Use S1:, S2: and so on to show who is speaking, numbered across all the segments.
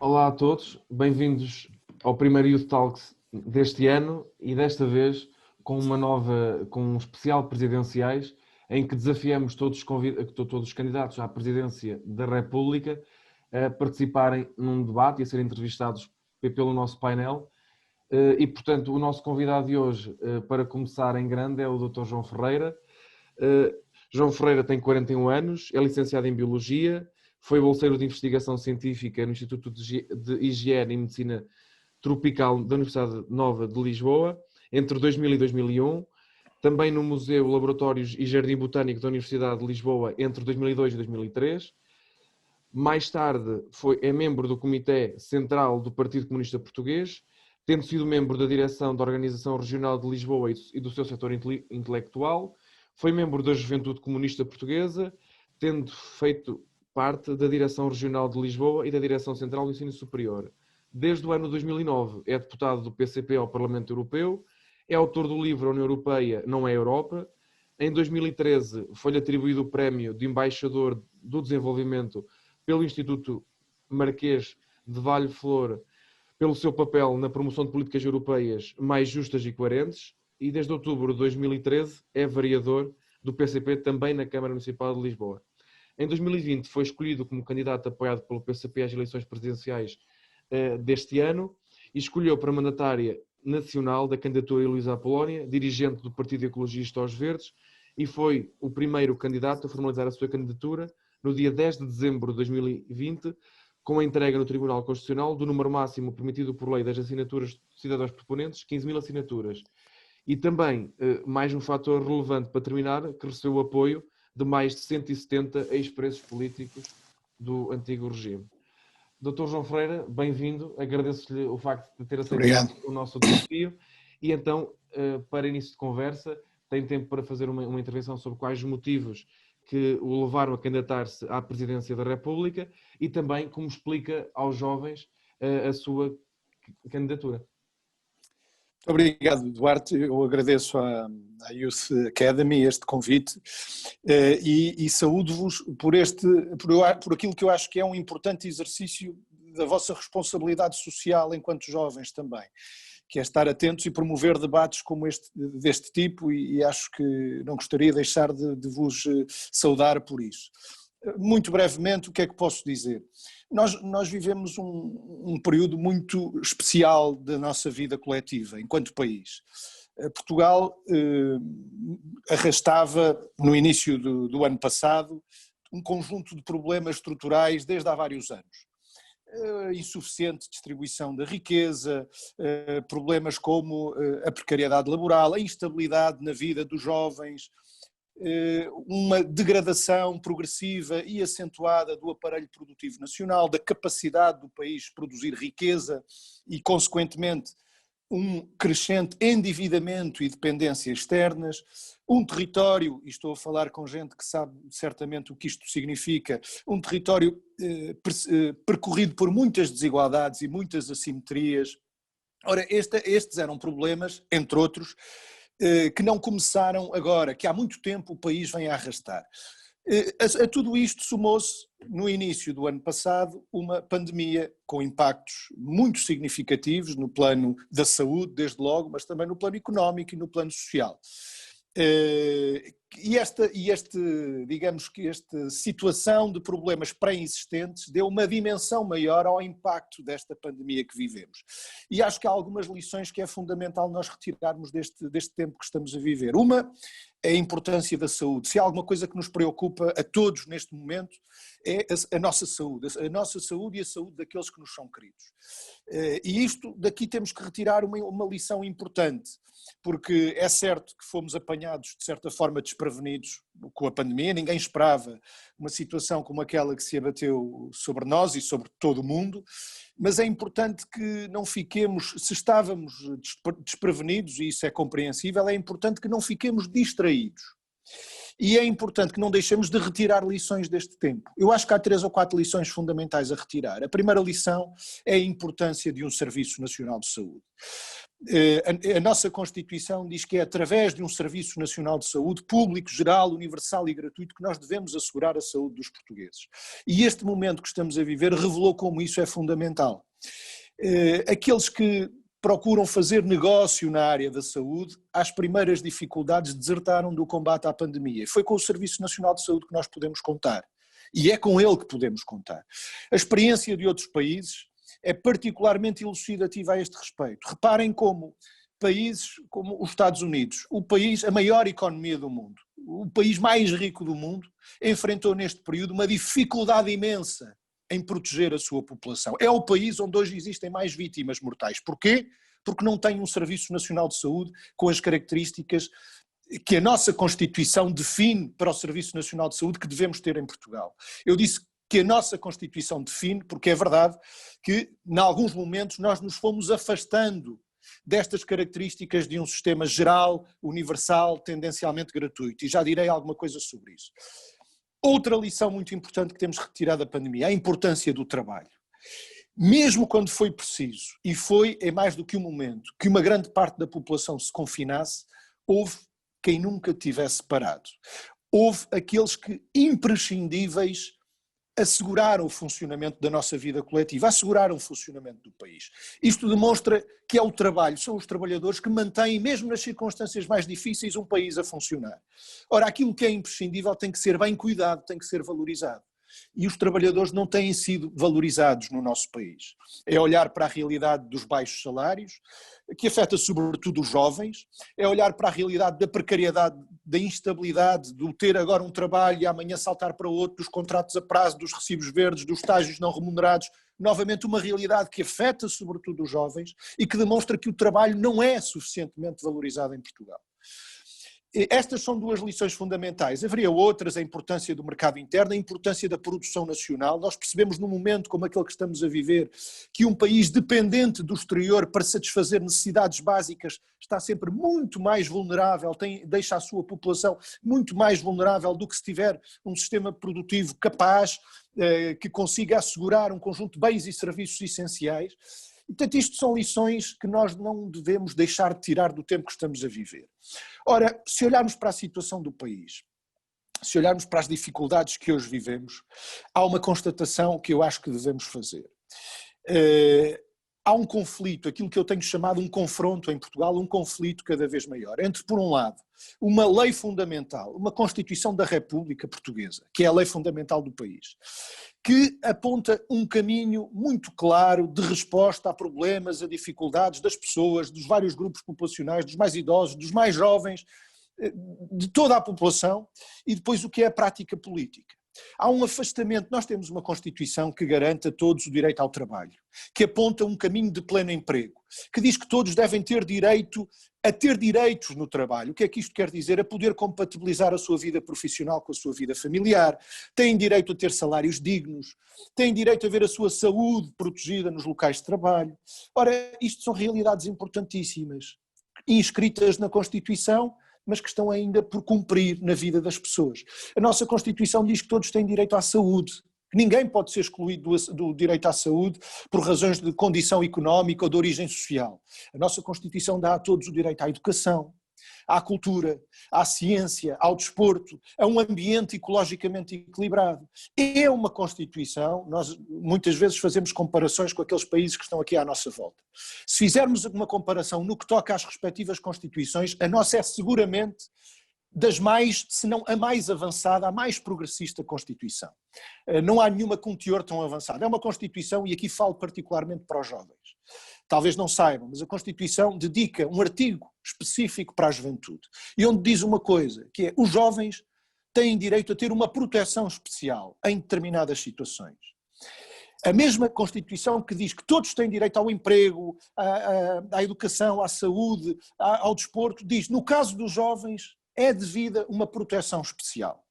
S1: Olá a todos, bem-vindos ao primeiro Youth Talks deste ano e desta vez com um especial presidenciais em que desafiamos todos os candidatos à presidência da República a participarem num debate e a serem entrevistados pelo nosso painel. E, portanto, o nosso convidado de hoje, para começar em grande, é o Dr. João Ferreira. João Ferreira tem 41 anos, é licenciado em Biologia, foi bolseiro de investigação científica no Instituto de Higiene e Medicina Tropical da Universidade Nova de Lisboa, entre 2000 e 2001. Também no Museu, Laboratórios e Jardim Botânico da Universidade de Lisboa, entre 2002 e 2003. Mais tarde é membro do Comitê Central do Partido Comunista Português, tendo sido membro da direção da Organização Regional de Lisboa e do seu setor intelectual. Foi membro da Juventude Comunista Portuguesa, tendo feito parte da Direção Regional de Lisboa e da Direção Central do Ensino Superior. Desde o ano 2009 é deputado do PCP ao Parlamento Europeu, é autor do livro A União Europeia não é Europa. Em 2013 foi-lhe atribuído o prémio de Embaixador do Desenvolvimento pelo Instituto Marquês de Valleflor, pelo seu papel na promoção de políticas europeias mais justas e coerentes, e desde outubro de 2013 é vereador do PCP também na Câmara Municipal de Lisboa. Em 2020 foi escolhido como candidato apoiado pelo PCP às eleições presidenciais deste ano e escolheu para mandatária nacional da candidatura Heloísa Apolónia, dirigente do Partido Ecologista aos Verdes, e foi o primeiro candidato a formalizar a sua candidatura no dia 10 de dezembro de 2020, com a entrega no Tribunal Constitucional do número máximo permitido por lei das assinaturas de cidadãos proponentes, 15.000 assinaturas. E também, mais um fator relevante para terminar, que recebeu o apoio de mais de 170 ex-presos políticos do antigo regime. Dr. João Ferreira, bem-vindo, agradeço-lhe o facto de ter aceitado o nosso desafio e então, para início de conversa, tem tempo para fazer uma intervenção sobre quais os motivos que o levaram a candidatar-se à presidência da República e também como explica aos jovens a sua candidatura.
S2: Obrigado, Duarte. Eu agradeço à Youth Academy este convite e saúdo-vos por aquilo que eu acho que é um importante exercício da vossa responsabilidade social enquanto jovens também, que é estar atentos e promover debates como deste tipo e acho que não gostaria de deixar de vos saudar por isso. Muito brevemente, o que é que posso dizer? Nós vivemos um período muito especial da nossa vida coletiva, enquanto país. Portugal arrastava, no início do ano passado, um conjunto de problemas estruturais desde há vários anos. Insuficiente distribuição da riqueza, problemas como a precariedade laboral, a instabilidade na vida dos jovens, uma degradação progressiva e acentuada do aparelho produtivo nacional, da capacidade do país de produzir riqueza e, consequentemente, um crescente endividamento e dependências externas, um território, e estou a falar com gente que sabe certamente o que isto significa, um território percorrido por muitas desigualdades e muitas assimetrias. Ora, estes eram problemas, entre outros, que não começaram agora, que há muito tempo o país vem a arrastar. A tudo isto somou-se, no início do ano passado, uma pandemia com impactos muito significativos no plano da saúde, desde logo, mas também no plano económico e no plano social. Digamos que esta situação de problemas pré-existentes deu uma dimensão maior ao impacto desta pandemia que vivemos. E acho que há algumas lições que é fundamental nós retirarmos deste tempo que estamos a viver. Uma é a importância da saúde. Se há alguma coisa que nos preocupa a todos neste momento é a nossa saúde e a saúde daqueles que nos são queridos. E isto daqui temos que retirar uma lição importante, porque é certo que fomos apanhados de certa forma desprevenidos com a pandemia, ninguém esperava uma situação como aquela que se abateu sobre nós e sobre todo o mundo, mas é importante que não fiquemos, se estávamos desprevenidos, e isso é compreensível, é importante que não fiquemos distraídos. E é importante que não deixemos de retirar lições deste tempo. Eu acho que há 3 ou 4 lições fundamentais a retirar. A primeira lição é a importância de um Serviço Nacional de Saúde. A nossa Constituição diz que é através de um Serviço Nacional de Saúde público, geral, universal e gratuito que nós devemos assegurar a saúde dos portugueses. E este momento que estamos a viver revelou como isso é fundamental. Aqueles que procuram fazer negócio na área da saúde, às primeiras dificuldades desertaram do combate à pandemia. Foi com o Serviço Nacional de Saúde que nós podemos contar. E é com ele que podemos contar. A experiência de outros países é particularmente elucidativa a este respeito. Reparem como países como os Estados Unidos, a maior economia do mundo, o país mais rico do mundo, enfrentou neste período uma dificuldade imensa em proteger a sua população. É o país onde hoje existem mais vítimas mortais. Porquê? Porque não tem um Serviço Nacional de Saúde com as características que a nossa Constituição define para o Serviço Nacional de Saúde que devemos ter em Portugal. Eu disse que a nossa Constituição define, porque é verdade que, em alguns momentos, nós nos fomos afastando destas características de um sistema geral, universal, tendencialmente gratuito. E já direi alguma coisa sobre isso. Outra lição muito importante que temos retirado da pandemia, a importância do trabalho. Mesmo quando foi preciso, e foi em mais do que um momento, que uma grande parte da população se confinasse, houve quem nunca tivesse parado. Houve aqueles que, imprescindíveis, asseguraram o funcionamento da nossa vida coletiva, asseguraram o funcionamento do país. Isto demonstra que é o trabalho, são os trabalhadores que mantêm, mesmo nas circunstâncias mais difíceis, um país a funcionar. Ora, aquilo que é imprescindível tem que ser bem cuidado, tem que ser valorizado. E os trabalhadores não têm sido valorizados no nosso país. É olhar para a realidade dos baixos salários, que afeta sobretudo os jovens, é olhar para a realidade da precariedade, da instabilidade, do ter agora um trabalho e amanhã saltar para outro, dos contratos a prazo, dos recibos verdes, dos estágios não remunerados, novamente uma realidade que afeta sobretudo os jovens e que demonstra que o trabalho não é suficientemente valorizado em Portugal. Estas são 2 lições fundamentais. Haveria outras, a importância do mercado interno, a importância da produção nacional. Nós percebemos num momento como aquele que estamos a viver que um país dependente do exterior para satisfazer necessidades básicas está sempre muito mais vulnerável, deixa a sua população muito mais vulnerável do que se tiver um sistema produtivo capaz, que consiga assegurar um conjunto de bens e serviços essenciais. Portanto, isto são lições que nós não devemos deixar de tirar do tempo que estamos a viver. Ora, se olharmos para a situação do país, se olharmos para as dificuldades que hoje vivemos, há uma constatação que eu acho que devemos fazer. Há um conflito, aquilo que eu tenho chamado um confronto em Portugal, um conflito cada vez maior, entre, por um lado, uma lei fundamental, uma Constituição da República Portuguesa, que é a lei fundamental do país, que aponta um caminho muito claro de resposta a problemas, a dificuldades das pessoas, dos vários grupos populacionais, dos mais idosos, dos mais jovens, de toda a população, e depois o que é a prática política. Há um afastamento, nós temos uma Constituição que garante a todos o direito ao trabalho, que aponta um caminho de pleno emprego, que diz que todos devem ter direito a ter direitos no trabalho. O que é que isto quer dizer? A poder compatibilizar a sua vida profissional com a sua vida familiar, têm direito a ter salários dignos, têm direito a ver a sua saúde protegida nos locais de trabalho. Ora, isto são realidades importantíssimas, inscritas na Constituição, mas que estão ainda por cumprir na vida das pessoas. A nossa Constituição diz que todos têm direito à saúde, que ninguém pode ser excluído do direito à saúde por razões de condição económica ou de origem social. A nossa Constituição dá a todos o direito à educação, à cultura, à ciência, ao desporto, a um ambiente ecologicamente equilibrado. É uma Constituição, nós muitas vezes fazemos comparações com aqueles países que estão aqui à nossa volta. Se fizermos uma comparação no que toca às respectivas Constituições, a nossa é seguramente das mais, se não a mais avançada, a mais progressista Constituição. Não há nenhuma com um teor tão avançado. É uma Constituição, e aqui falo particularmente para os jovens. Talvez não saibam, mas a Constituição dedica um artigo específico para a juventude, e onde diz uma coisa, que é: os jovens têm direito a ter uma proteção especial em determinadas situações. A mesma Constituição que diz que todos têm direito ao emprego, à educação, à saúde, ao desporto, diz, no caso dos jovens, é devida uma proteção especial.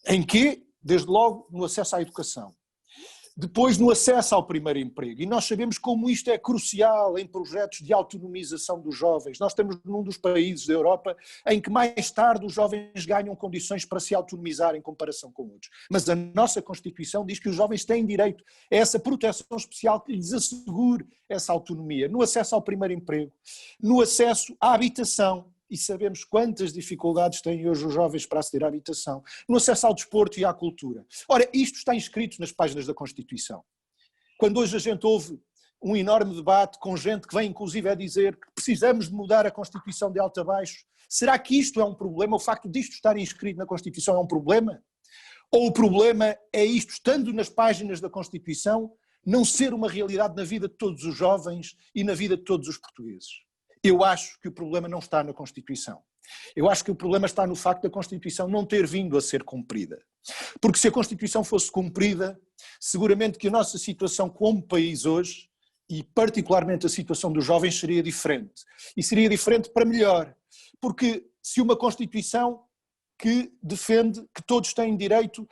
S2: Em que? Desde logo, no acesso à educação. Depois, no acesso ao primeiro emprego. E nós sabemos como isto é crucial em projetos de autonomização dos jovens. Nós estamos num dos países da Europa em que mais tarde os jovens ganham condições para se autonomizar em comparação com outros. Mas a nossa Constituição diz que os jovens têm direito a essa proteção especial que lhes assegure essa autonomia. No acesso ao primeiro emprego, no acesso à habitação. E sabemos quantas dificuldades têm hoje os jovens para aceder à habitação, no acesso ao desporto e à cultura. Ora, isto está inscrito nas páginas da Constituição. Quando hoje a gente ouve um enorme debate com gente que vem inclusive a dizer que precisamos de mudar a Constituição de alto a baixo, será que isto é um problema? O facto disto estar inscrito na Constituição é um problema? Ou o problema é isto, estando nas páginas da Constituição, não ser uma realidade na vida de todos os jovens e na vida de todos os portugueses? Eu acho que o problema não está na Constituição. Eu acho que o problema está no facto da Constituição não ter vindo a ser cumprida. Porque se a Constituição fosse cumprida, seguramente que a nossa situação como país hoje, e particularmente a situação dos jovens, seria diferente. E seria diferente para melhor. Porque se uma Constituição que defende que todos têm direito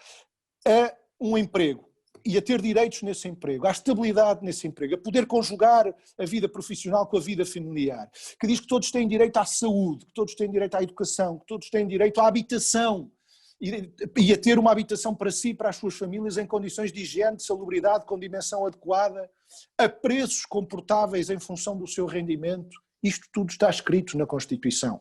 S2: a um emprego, e a ter direitos nesse emprego, à estabilidade nesse emprego, a poder conjugar a vida profissional com a vida familiar, que diz que todos têm direito à saúde, que todos têm direito à educação, que todos têm direito à habitação e a ter uma habitação para si e para as suas famílias em condições de higiene, de salubridade, com dimensão adequada, a preços comportáveis em função do seu rendimento. Isto tudo está escrito na Constituição,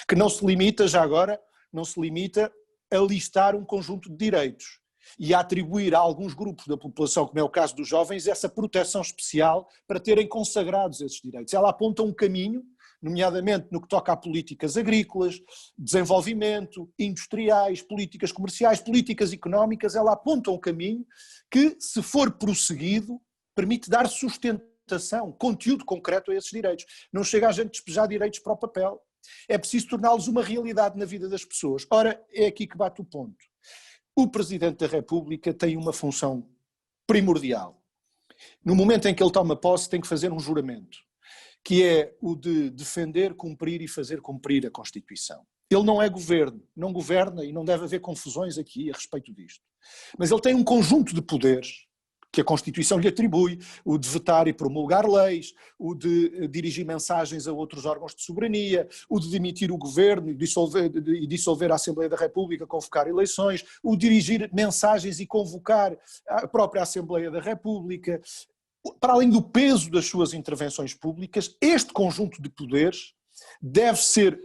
S2: que não se limita, já agora, não se limita a listar um conjunto de direitos e a atribuir a alguns grupos da população, como é o caso dos jovens, essa proteção especial para terem consagrados esses direitos. Ela aponta um caminho, nomeadamente no que toca a políticas agrícolas, desenvolvimento, industriais, políticas comerciais, políticas económicas, ela aponta um caminho que, se for prosseguido, permite dar sustentação, conteúdo concreto a esses direitos. Não chega a gente despejar direitos para o papel. É preciso torná-los uma realidade na vida das pessoas. Ora, é aqui que bate o ponto. O Presidente da República tem uma função primordial. No momento em que ele toma posse, tem que fazer um juramento, que é o de defender, cumprir e fazer cumprir a Constituição. Ele não é governo, não governa e não deve haver confusões aqui a respeito disto. Mas ele tem um conjunto de poderes que a Constituição lhe atribui, o de vetar e promulgar leis, o de dirigir mensagens a outros órgãos de soberania, o de demitir o governo e dissolver a Assembleia da República, convocar eleições, o de dirigir mensagens e convocar a própria Assembleia da República. Para além do peso das suas intervenções públicas, este conjunto de poderes deve ser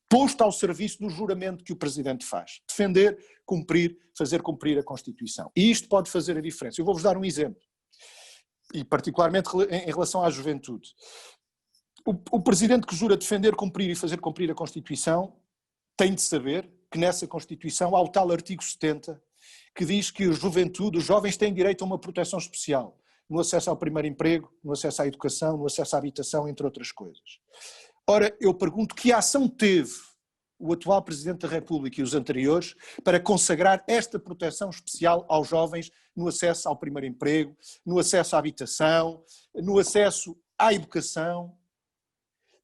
S2: posto ao serviço do juramento que o Presidente faz. Defender, cumprir, fazer cumprir a Constituição. E isto pode fazer a diferença. Eu vou-vos dar um exemplo, e particularmente em relação à juventude. O Presidente que jura defender, cumprir e fazer cumprir a Constituição tem de saber que nessa Constituição há o tal artigo 70 que diz que a juventude, os jovens têm direito a uma proteção especial no acesso ao primeiro emprego, no acesso à educação, no acesso à habitação, entre outras coisas. Ora, eu pergunto que ação teve o atual Presidente da República e os anteriores para consagrar esta proteção especial aos jovens no acesso ao primeiro emprego, no acesso à habitação, no acesso à educação?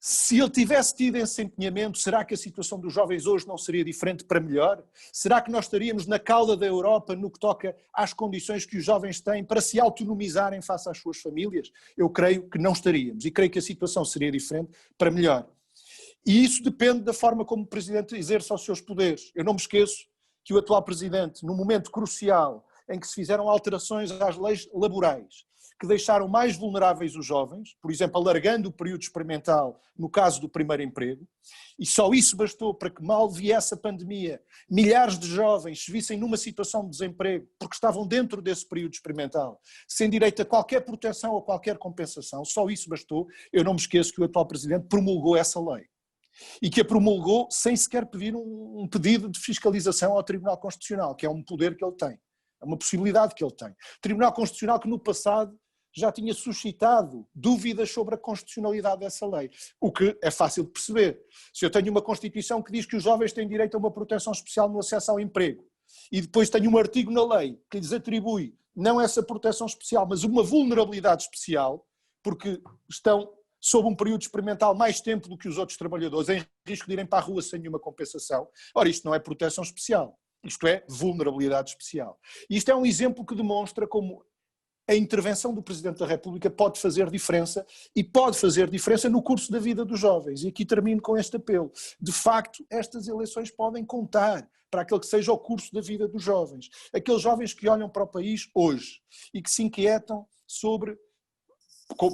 S2: Se ele tivesse tido esse empenhamento, será que a situação dos jovens hoje não seria diferente para melhor? Será que nós estaríamos na cauda da Europa no que toca às condições que os jovens têm para se autonomizarem face às suas famílias? Eu creio que não estaríamos e creio que a situação seria diferente para melhor. E isso depende da forma como o Presidente exerce os seus poderes. Eu não me esqueço que o atual Presidente, num momento crucial em que se fizeram alterações às leis laborais, que deixaram mais vulneráveis os jovens, por exemplo, alargando o período experimental no caso do primeiro emprego, e só isso bastou para que mal viesse a pandemia, milhares de jovens se vissem numa situação de desemprego, porque estavam dentro desse período experimental, sem direito a qualquer proteção ou qualquer compensação, só isso bastou. Eu não me esqueço que o atual Presidente promulgou essa lei. E que a promulgou sem sequer pedir um pedido de fiscalização ao Tribunal Constitucional, que é um poder que ele tem, é uma possibilidade que ele tem. Tribunal Constitucional que no passado já tinha suscitado dúvidas sobre a constitucionalidade dessa lei, o que é fácil de perceber. Se eu tenho uma Constituição que diz que os jovens têm direito a uma proteção especial no acesso ao emprego, e depois tenho um artigo na lei que lhes atribui não essa proteção especial, mas uma vulnerabilidade especial, porque estão sob um período experimental mais tempo do que os outros trabalhadores, em risco de irem para a rua sem nenhuma compensação. Ora, isto não é proteção especial, isto é vulnerabilidade especial. E isto é um exemplo que demonstra como a intervenção do Presidente da República pode fazer diferença e pode fazer diferença no curso da vida dos jovens. E aqui termino com este apelo. De facto, estas eleições podem contar para aquele que seja o curso da vida dos jovens. Aqueles jovens que olham para o país hoje e que se inquietam sobre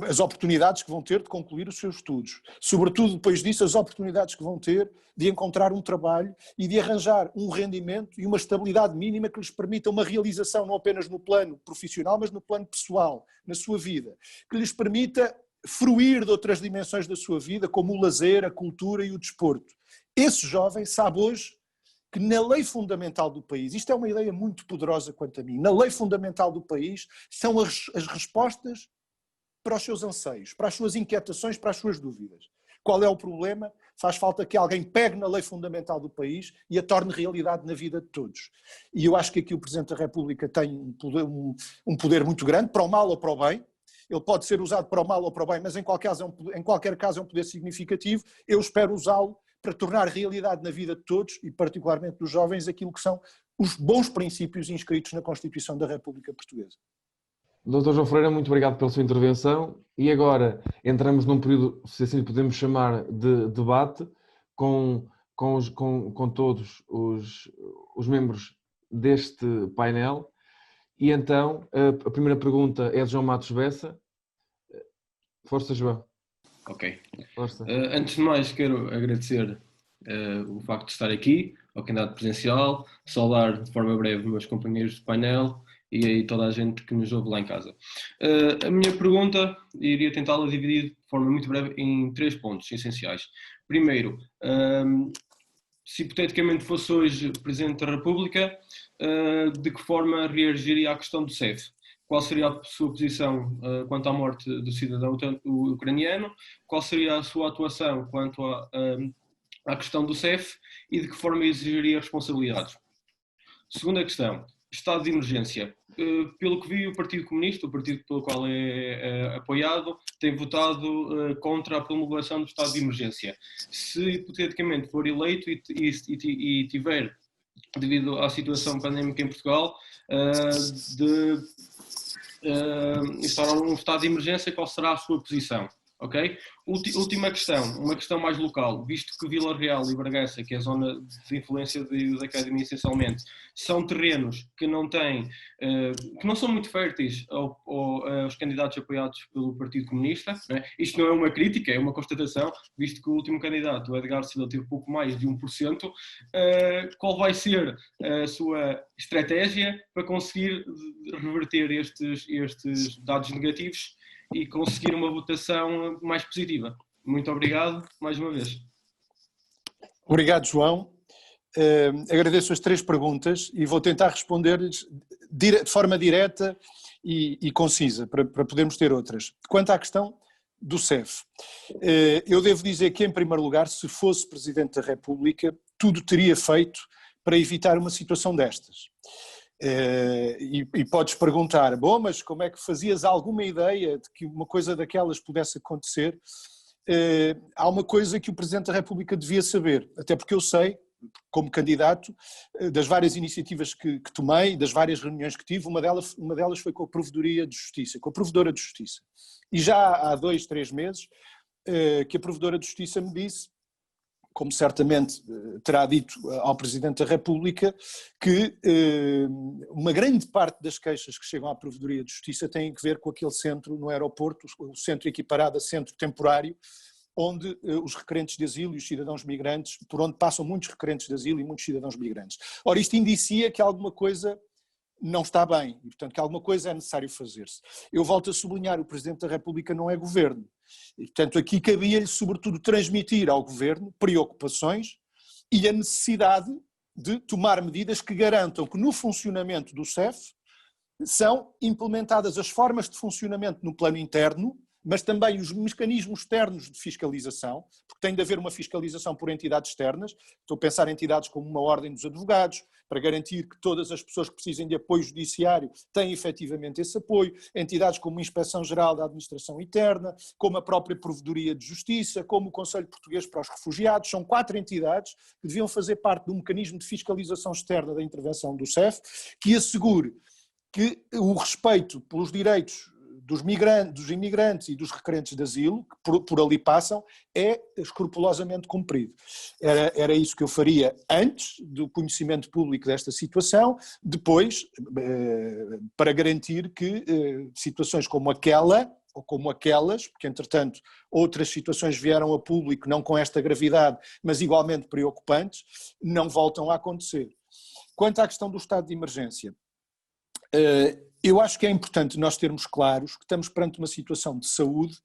S2: as oportunidades que vão ter de concluir os seus estudos. Sobretudo, depois disso, as oportunidades que vão ter de encontrar um trabalho e de arranjar um rendimento e uma estabilidade mínima que lhes permita uma realização não apenas no plano profissional, mas no plano pessoal, na sua vida. Que lhes permita fruir de outras dimensões da sua vida, como o lazer, a cultura e o desporto. Esse jovem sabe hoje que na lei fundamental do país, isto é uma ideia muito poderosa quanto a mim, na lei fundamental do país são as respostas para os seus anseios, para as suas inquietações, para as suas dúvidas. Qual é o problema? Faz falta que alguém pegue na lei fundamental do país e a torne realidade na vida de todos. E eu acho que aqui o Presidente da República tem um poder muito grande, para o mal ou para o bem. Ele pode ser usado para o mal ou para o bem, mas em qualquer caso é um poder significativo. Eu espero usá-lo para tornar realidade na vida de todos, e particularmente dos jovens, aquilo que são os bons princípios inscritos na Constituição da República Portuguesa.
S1: Dr. João Ferreira, muito obrigado pela sua intervenção, e agora entramos num período, se assim podemos chamar, de debate com todos os membros deste painel. E então, a primeira pergunta é de João Matos Bessa. Força, João.
S3: Ok.
S1: Força.
S3: Antes de mais, quero agradecer o facto de estar aqui, ao candidato presidencial, saudar de forma breve meus companheiros de painel e aí toda a gente que nos ouve lá em casa. A minha pergunta, iria tentá-la dividir de forma muito breve em 3 pontos essenciais. Primeiro, se hipoteticamente fosse hoje Presidente da República, de que forma reagiria à questão do CEF? Qual seria a sua posição quanto à morte do cidadão ucraniano? Qual seria a sua atuação quanto à questão do CEF e de que forma exigiria responsabilidades? Segunda questão, estado de emergência. Pelo que vi, o Partido Comunista, o partido pelo qual é apoiado, tem votado contra a promulgação do estado de emergência. Se hipoteticamente for eleito e tiver, devido à situação pandémica em Portugal, de instaurar um estado de emergência, qual será a sua posição? Ok? Última questão, uma questão mais local, visto que Vila Real e Bragança, que é a zona de influência da Academia essencialmente, são terrenos que não têm, que não são muito férteis aos candidatos apoiados pelo Partido Comunista, né? Isto não é uma crítica, é uma constatação, visto que o último candidato, o Edgar Silva, teve pouco mais de 1%, qual vai ser a sua estratégia para conseguir reverter estes dados negativos e conseguir uma votação mais positiva? Muito obrigado, mais uma vez.
S2: Obrigado, João. Agradeço as 3 perguntas e vou tentar responder-lhes de forma direta e concisa, para podermos ter outras. Quanto à questão do CEF, eu devo dizer que, em primeiro lugar, se fosse Presidente da República, tudo teria feito para evitar uma situação destas. E podes perguntar, bom, mas como é que fazias alguma ideia de que uma coisa daquelas pudesse acontecer? Há uma coisa que o Presidente da República devia saber, até porque eu sei, como candidato, das várias iniciativas que tomei, das várias reuniões que tive, uma delas foi com a Provedoria de Justiça, com a Provedora de Justiça. E já há 2, 3 meses que a Provedora de Justiça me disse, como certamente terá dito ao Presidente da República, que uma grande parte das queixas que chegam à Provedoria de Justiça têm que ver com aquele centro no aeroporto, o centro equiparado a centro temporário, onde os requerentes de asilo e os cidadãos migrantes, por onde passam muitos requerentes de asilo e muitos cidadãos migrantes. Ora, isto indicia que alguma coisa não está bem e, portanto, que alguma coisa é necessário fazer-se. Eu volto a sublinhar, o Presidente da República não é governo. E, portanto, aqui cabia-lhe, sobretudo, transmitir ao governo preocupações e a necessidade de tomar medidas que garantam que no funcionamento do CEF são implementadas as formas de funcionamento no plano interno, mas também os mecanismos externos de fiscalização, porque tem de haver uma fiscalização por entidades externas. Estou a pensar em entidades como uma Ordem dos Advogados, para garantir que todas as pessoas que precisem de apoio judiciário têm efetivamente esse apoio, entidades como a Inspeção-Geral da Administração Interna, como a própria Provedoria de Justiça, como o Conselho Português para os Refugiados. São 4 entidades que deviam fazer parte de um mecanismo de fiscalização externa da intervenção do CEF, que assegure que o respeito pelos direitos dos imigrantes e dos requerentes de asilo, que por ali passam, é escrupulosamente cumprido. Era isso que eu faria antes do conhecimento público desta situação, depois, para garantir que situações como aquela, ou como aquelas, porque entretanto outras situações vieram a público, não com esta gravidade, mas igualmente preocupantes, não voltam a acontecer. Quanto à questão do estado de emergência, eu acho que é importante nós termos claros que estamos perante uma situação de saúde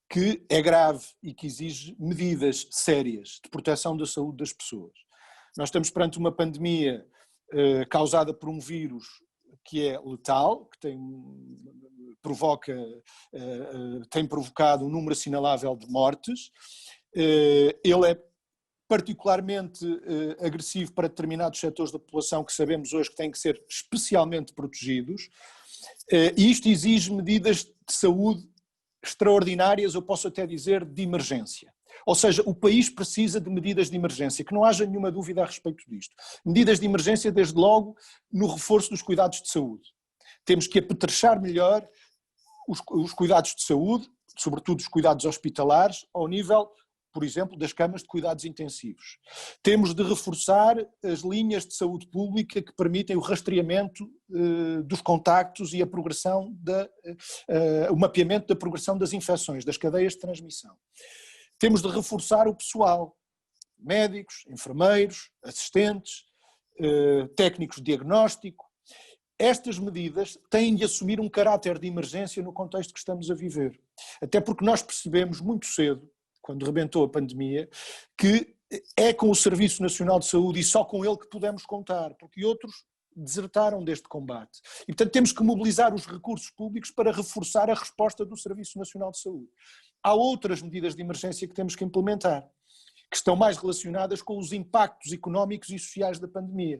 S2: que é grave e que exige medidas sérias de proteção da saúde das pessoas. Nós estamos perante uma pandemia causada por um vírus que é letal, que tem provocado um número assinalável de mortes. Ele é particularmente agressivo para determinados setores da população que sabemos hoje que têm que ser especialmente protegidos, e isto exige medidas de saúde extraordinárias, eu posso até dizer de emergência. Ou seja, o país precisa de medidas de emergência, que não haja nenhuma dúvida a respeito disto. Medidas de emergência, desde logo, no reforço dos cuidados de saúde. Temos que apetrechar melhor os cuidados de saúde, sobretudo os cuidados hospitalares, ao nível, por exemplo, das camas de cuidados intensivos. Temos de reforçar as linhas de saúde pública que permitem o rastreamento dos contactos e a progressão o mapeamento da progressão das infecções, das cadeias de transmissão. Temos de reforçar o pessoal, médicos, enfermeiros, assistentes, técnicos de diagnóstico. Estas medidas têm de assumir um caráter de emergência no contexto que estamos a viver. Até porque nós percebemos muito cedo, quando rebentou a pandemia, que é com o Serviço Nacional de Saúde e só com ele que podemos contar, porque outros desertaram deste combate. E, portanto, temos que mobilizar os recursos públicos para reforçar a resposta do Serviço Nacional de Saúde. Há outras medidas de emergência que temos que implementar, que estão mais relacionadas com os impactos económicos e sociais da pandemia.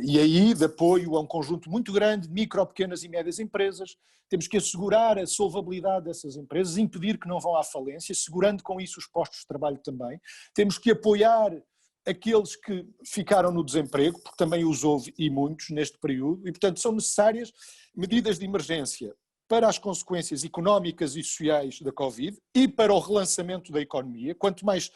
S2: E aí de apoio a um conjunto muito grande de micro, pequenas e médias empresas. Temos que assegurar a solvabilidade dessas empresas, impedir que não vão à falência, segurando com isso os postos de trabalho também. Temos que apoiar aqueles que ficaram no desemprego, porque também os houve e muitos neste período, e portanto são necessárias medidas de emergência para as consequências económicas e sociais da Covid e para o relançamento da economia. Quanto mais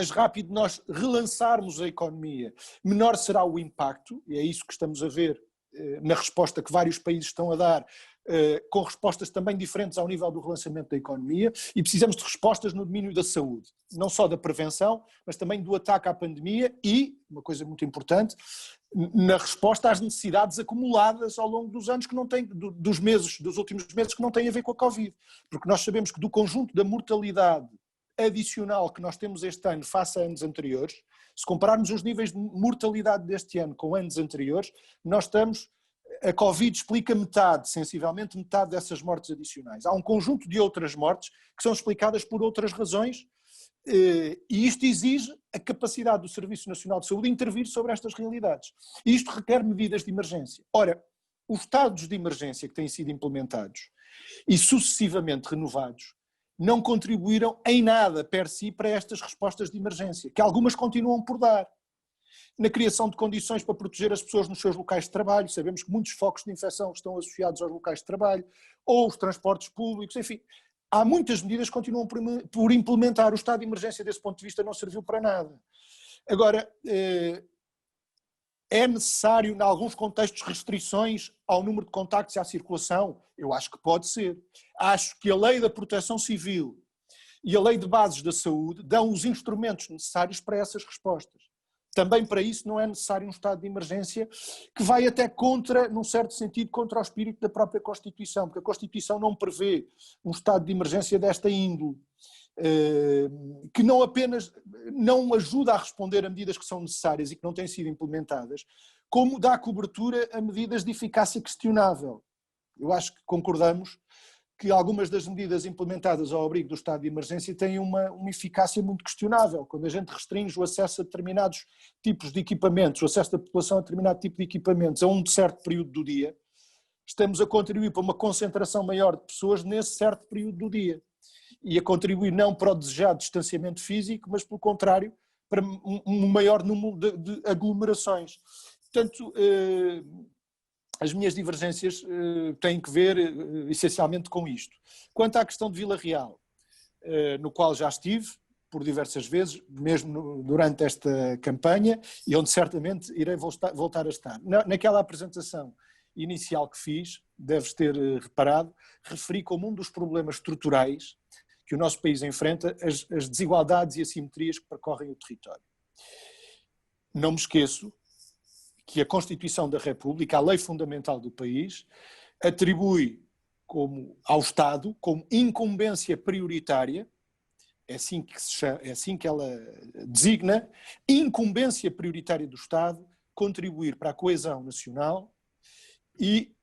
S2: rápido nós relançarmos a economia, menor será o impacto, e é isso que estamos a ver na resposta que vários países estão a dar, com respostas também diferentes ao nível do relançamento da economia, e precisamos de respostas no domínio da saúde, não só da prevenção, mas também do ataque à pandemia e, uma coisa muito importante, na resposta às necessidades acumuladas ao longo dos anos, que não têm, dos últimos meses, que não têm a ver com a Covid, porque nós sabemos que do conjunto da mortalidade adicional que nós temos este ano face a anos anteriores, se compararmos os níveis de mortalidade deste ano com anos anteriores, a Covid explica sensivelmente metade dessas mortes adicionais. Há um conjunto de outras mortes que são explicadas por outras razões, e isto exige a capacidade do Serviço Nacional de Saúde intervir sobre estas realidades. E isto requer medidas de emergência. Ora, os estados de emergência que têm sido implementados e sucessivamente renovados não contribuíram em nada per si para estas respostas de emergência, que algumas continuam por dar. Na criação de condições para proteger as pessoas nos seus locais de trabalho, sabemos que muitos focos de infecção estão associados aos locais de trabalho, ou os transportes públicos, enfim, há muitas medidas que continuam por implementar. O estado de emergência desse ponto de vista não serviu para nada. Agora, é necessário, em alguns contextos, restrições ao número de contactos e à circulação? Eu acho que pode ser. Acho que a Lei da Proteção Civil e a Lei de Bases da Saúde dão os instrumentos necessários para essas respostas. Também para isso não é necessário um estado de emergência que vai até num certo sentido, contra o espírito da própria Constituição, porque a Constituição não prevê um estado de emergência desta índole, que não apenas não ajuda a responder a medidas que são necessárias e que não têm sido implementadas, como dá cobertura a medidas de eficácia questionável. Eu acho que concordamos que algumas das medidas implementadas ao abrigo do estado de emergência têm uma eficácia muito questionável. Quando a gente restringe o acesso a determinados tipos de equipamentos, o acesso da população a determinado tipo de equipamentos a um certo período do dia, estamos a contribuir para uma concentração maior de pessoas nesse certo período do dia. E a contribuir não para o desejado distanciamento físico, mas pelo contrário, para um maior número de aglomerações. Portanto, as minhas divergências têm que ver essencialmente com isto. Quanto à questão de Vila Real, no qual já estive por diversas vezes, mesmo durante esta campanha, e onde certamente irei voltar a estar. Naquela apresentação inicial que fiz, deves ter reparado, referi como um dos problemas estruturais que o nosso país enfrenta as desigualdades e assimetrias que percorrem o território. Não me esqueço que a Constituição da República, a lei fundamental do país, atribui ao Estado como incumbência prioritária, é assim que ela designa, incumbência prioritária do Estado, contribuir para a coesão nacional e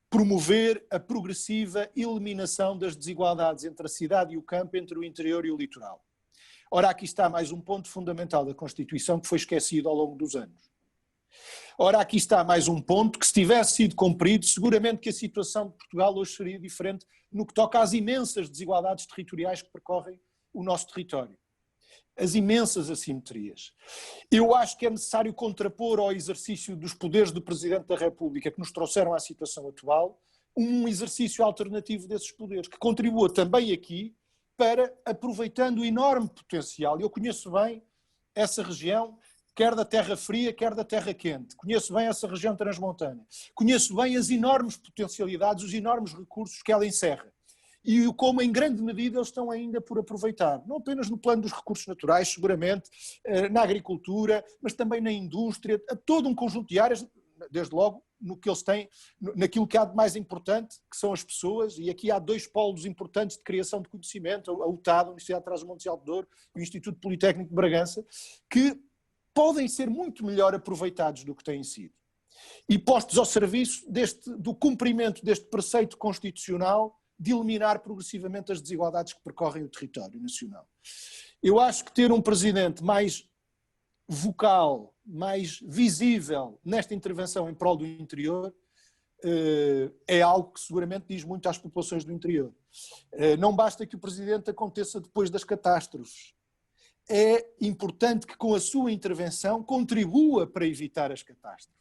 S2: promover a progressiva eliminação das desigualdades entre a cidade e o campo, entre o interior e o litoral. Ora, aqui está mais um ponto fundamental da Constituição que foi esquecido ao longo dos anos. Ora, aqui está mais um ponto que, se tivesse sido cumprido, seguramente que a situação de Portugal hoje seria diferente no que toca às imensas desigualdades territoriais que percorrem o nosso território. As imensas assimetrias. Eu acho que é necessário contrapor ao exercício dos poderes do Presidente da República que nos trouxeram à situação atual, um exercício alternativo desses poderes, que contribua também aqui para, aproveitando o enorme potencial, eu conheço bem essa região, quer da terra fria, quer da terra quente, conheço bem essa região transmontana, conheço bem as enormes potencialidades, os enormes recursos que ela encerra. E como em grande medida eles estão ainda por aproveitar, não apenas no plano dos recursos naturais, seguramente, na agricultura, mas também na indústria, a todo um conjunto de áreas, desde logo no que eles têm, naquilo que há de mais importante, que são as pessoas, e aqui há dois polos importantes de criação de conhecimento, a UTAD, a Universidade de Trás-os-Montes de Alto Douro, e o Instituto Politécnico de Bragança, que podem ser muito melhor aproveitados do que têm sido. E postos ao serviço do cumprimento deste preceito constitucional de eliminar progressivamente as desigualdades que percorrem o território nacional. Eu acho que ter um presidente mais vocal, mais visível nesta intervenção em prol do interior é algo que seguramente diz muito às populações do interior. Não basta que o presidente aconteça depois das catástrofes. É importante que com a sua intervenção contribua para evitar as catástrofes.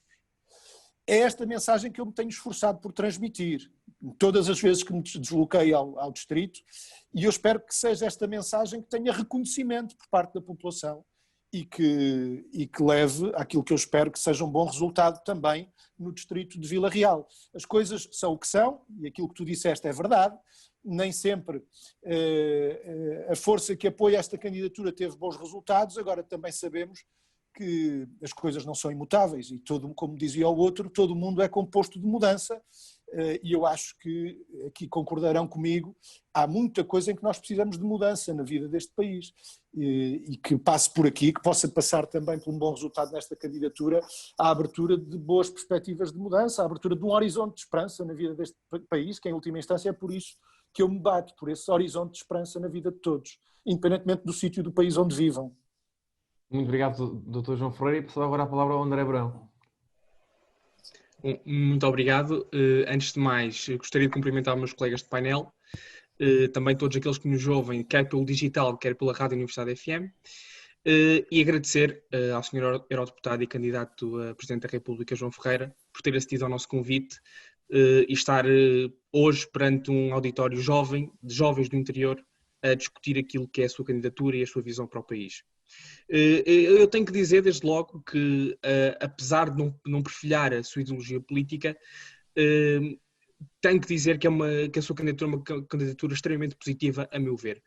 S2: É esta mensagem que eu me tenho esforçado por transmitir, todas as vezes que me desloquei ao distrito, e eu espero que seja esta mensagem que tenha reconhecimento por parte da população e que leve àquilo que eu espero que seja um bom resultado também no distrito de Vila Real. As coisas são o que são, e aquilo que tu disseste é verdade, nem sempre a força que apoia esta candidatura teve bons resultados, agora também sabemos que as coisas não são imutáveis e, como dizia o outro, todo mundo é composto de mudança, e eu acho que aqui concordarão comigo, há muita coisa em que nós precisamos de mudança na vida deste país e que passe por aqui, que possa passar também por um bom resultado nesta candidatura, a abertura de boas perspectivas de mudança, a abertura de um horizonte de esperança na vida deste país, que em última instância é por isso que eu me bato, por esse horizonte de esperança na vida de todos, independentemente do sítio do país onde vivam.
S1: Muito obrigado, Dr. João Ferreira. E passava agora a palavra ao André Brão.
S4: Muito obrigado. Antes de mais, gostaria de cumprimentar os meus colegas de painel, também todos aqueles que nos ouvem, quer pelo digital, quer pela Rádio Universidade FM, e agradecer ao Sr. Eurodeputado e candidato a Presidente da República, João Ferreira, por ter assistido ao nosso convite e estar hoje perante um auditório jovem, de jovens do interior, a discutir aquilo que é a sua candidatura e a sua visão para o país. Eu tenho que dizer desde logo que, apesar de não perfilhar a sua ideologia política, tenho que dizer que a sua candidatura é uma candidatura extremamente positiva, a meu ver,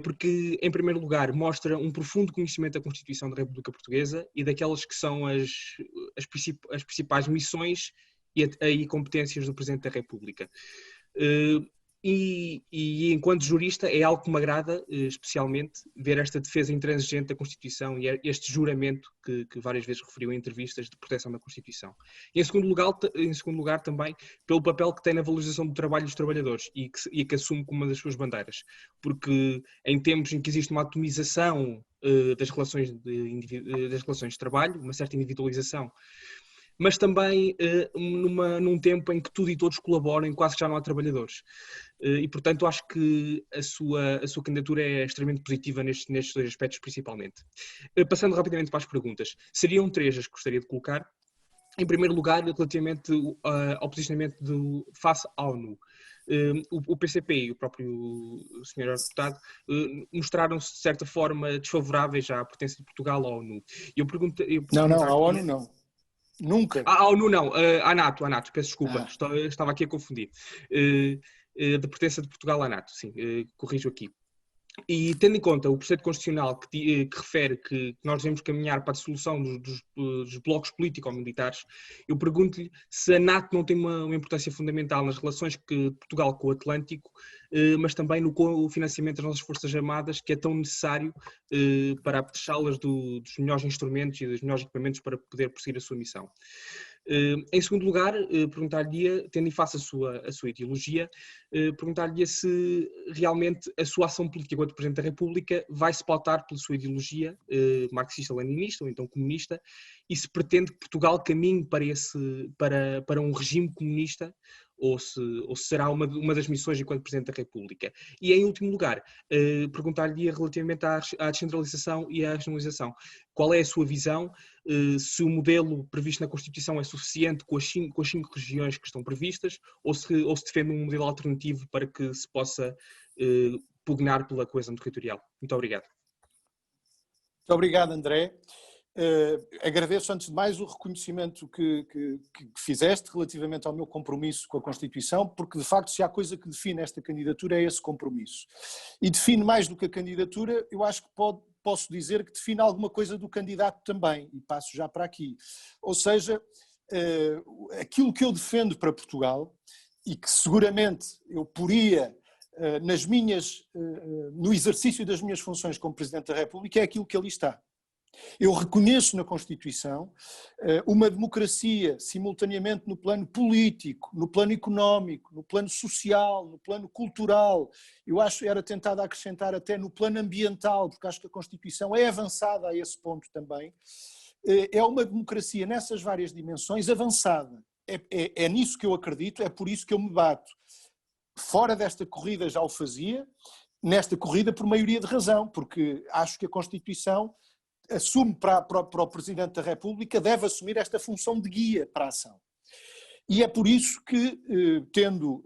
S4: porque, em primeiro lugar, mostra um profundo conhecimento da Constituição da República Portuguesa e daquelas que são as principais missões e competências do Presidente da República. E enquanto jurista é algo que me agrada especialmente ver esta defesa intransigente da Constituição e este juramento que várias vezes referiu em entrevistas de proteção da Constituição. E em segundo lugar também pelo papel que tem na valorização do trabalho dos trabalhadores e que assume como uma das suas bandeiras. Porque em tempos em que existe uma atomização das relações de trabalho, uma certa individualização, mas também num tempo em que tudo e todos colaboram e quase que já não há trabalhadores. E, portanto, acho que a sua candidatura é extremamente positiva nestes dois aspectos, principalmente. Passando rapidamente para as perguntas. Seriam três as que gostaria de colocar. Em primeiro lugar, relativamente ao posicionamento face à ONU. O PCP e o próprio senhor deputado mostraram-se, de certa forma, desfavoráveis à pertença de Portugal à ONU.
S2: Não, a ONU não. Nunca.
S4: A ONU não, à NATO, peço desculpa,
S2: Ah.
S4: estava aqui a confundir. Da pertença de Portugal à NATO, sim, corrijo aqui. E tendo em conta o preceito constitucional que refere que nós devemos caminhar para a dissolução dos blocos político-militares, eu pergunto-lhe se a NATO não tem uma importância fundamental nas relações que Portugal com o Atlântico, mas também no financiamento das nossas Forças Armadas, que é tão necessário para apetrechá-las dos melhores instrumentos e dos melhores equipamentos para poder prosseguir a sua missão. Em segundo lugar, perguntar-lhe, tendo em face a sua ideologia, perguntar-lhe se realmente a sua ação política enquanto Presidente da República vai se pautar pela sua ideologia marxista-leninista ou então comunista, e se pretende que Portugal caminhe para um regime comunista, ou se será uma das missões enquanto Presidente da República. E, em último lugar, perguntar-lhe relativamente à descentralização e à regionalização. Qual é a sua visão? Se o modelo previsto na Constituição é suficiente com as cinco regiões que estão previstas, ou se defende um modelo alternativo para que se possa pugnar pela coesão territorial. Muito obrigado.
S2: Muito obrigado, André. Agradeço antes de mais o reconhecimento que fizeste relativamente ao meu compromisso com a Constituição, porque de facto se há coisa que define esta candidatura é esse compromisso. E define mais do que a candidatura, eu acho que posso dizer que define alguma coisa do candidato também, e passo já para aqui. Ou seja, aquilo que eu defendo para Portugal, e que seguramente eu poria no exercício das minhas funções como Presidente da República, é aquilo que ali está. Eu reconheço na Constituição uma democracia simultaneamente no plano político, no plano económico, no plano social, no plano cultural. Eu acho que era tentado acrescentar até no plano ambiental, porque acho que a Constituição é avançada a esse ponto também. É uma democracia nessas várias dimensões avançada. É nisso que eu acredito, é por isso que eu me bato. Fora desta corrida já o fazia, nesta corrida por maioria de razão, porque acho que a Constituição assume para o Presidente da República, deve assumir esta função de guia para a ação. E é por isso que, tendo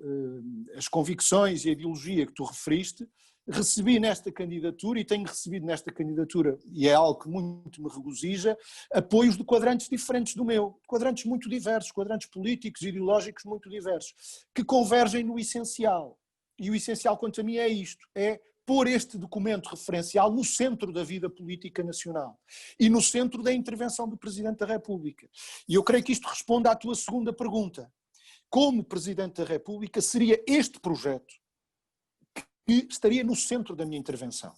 S2: as convicções e a ideologia que tu referiste, recebi nesta candidatura, e tenho recebido nesta candidatura, e é algo que muito me regozija, apoios de quadrantes diferentes do meu, quadrantes muito diversos, quadrantes políticos e ideológicos muito diversos, que convergem no essencial. E o essencial quanto a mim é isto, é pôr este documento referencial no centro da vida política nacional e no centro da intervenção do Presidente da República. E eu creio que isto responde à tua segunda pergunta. Como Presidente da República, seria este projeto que estaria no centro da minha intervenção.